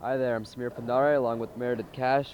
Hi there, I'm Pandhare along with Meredith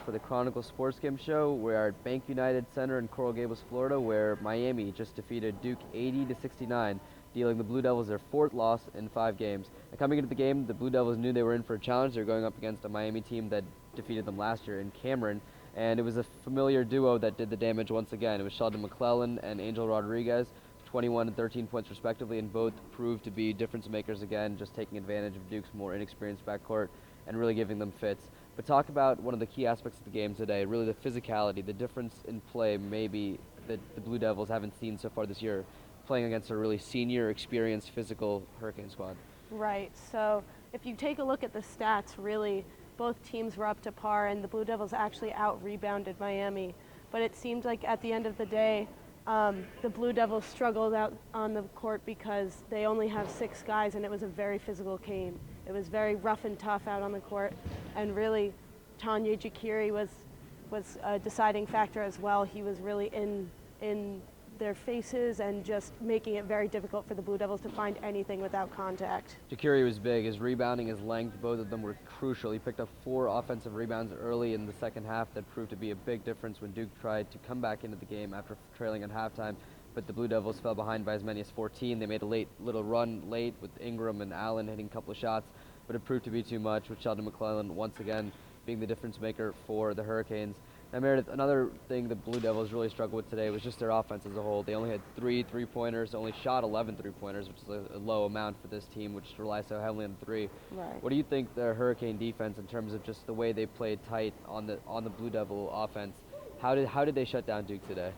for the Chronicle Sports Game Show. We are at Bank United Center in Coral Gables, Florida, where Miami just defeated Duke 80-69, dealing the Blue Devils their fourth loss in 5 games. And coming into the game, the Blue Devils knew they were in for a challenge. They were going up against a Miami team that defeated them last year in Cameron, and it was a familiar duo that did the damage once again. It was Sheldon McClellan and Angel Rodriguez, 21 and 13 points respectively, and both proved to be difference makers again, just taking advantage of Duke's more inexperienced backcourt and really giving them fits. But talk about one of the key aspects of the game today, really the physicality, the difference in play maybe that the Blue Devils haven't seen so far this year, playing against a really senior, experienced, physical Hurricane squad. Right, so if you take a look at the stats, really, both teams were up to par, and the Blue Devils actually out-rebounded Miami. But it seemed like at the end of the day, the Blue Devils struggled out on the court because they only have 6 guys, and it was a very physical game. It was very rough and tough out on the court, and really, Tanya Jakiri was a deciding factor as well. He was really in their faces and just making it very difficult for the Blue Devils to find anything without contact. Jakiri was big. His rebounding, his length, both of them were crucial. He picked up 4 offensive rebounds early in the second half that proved to be a big difference when Duke tried to come back into the game after trailing at halftime. But the Blue Devils fell behind by as many as 14. They made a little run late with Ingram and Allen hitting a couple of shots, but it proved to be too much, with Sheldon McClellan once again being the difference maker for the Hurricanes. Now, Meredith, another thing the Blue Devils really struggled with today was just their offense as a whole. They only had 3 three-pointers, only shot 11 three-pointers, which is a low amount for this team, which relies so heavily on 3. Right. What do you think the Hurricane defense, in terms of just the way they played tight on the Blue Devil offense, how did they shut down Duke today?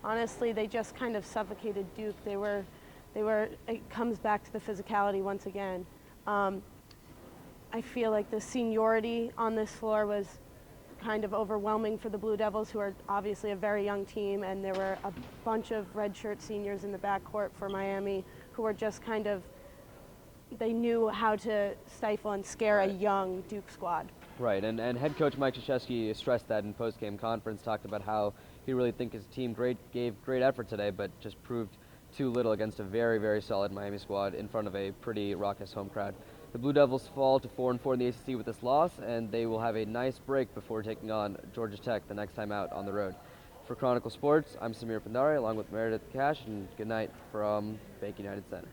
Honestly, they just kind of suffocated Duke. They were. It comes back to the physicality once again. I feel like the seniority on this floor was kind of overwhelming for the Blue Devils, who are obviously a very young team, and there were a bunch of redshirt seniors in the backcourt for Miami who were just kind of, they knew how to stifle and scare a young Duke squad. Right, and head coach Mike Krzyzewski stressed that in post-game conference, talked about how he really think his team gave great effort today, but just proved too little against a very, very solid Miami squad in front of a pretty raucous home crowd. The Blue Devils fall to 4-4 in the ACC with this loss, and they will have a nice break before taking on Georgia Tech the next time out on the road. For Chronicle Sports, I'm Pandhare along with Meredith, and good night from Bank United Center.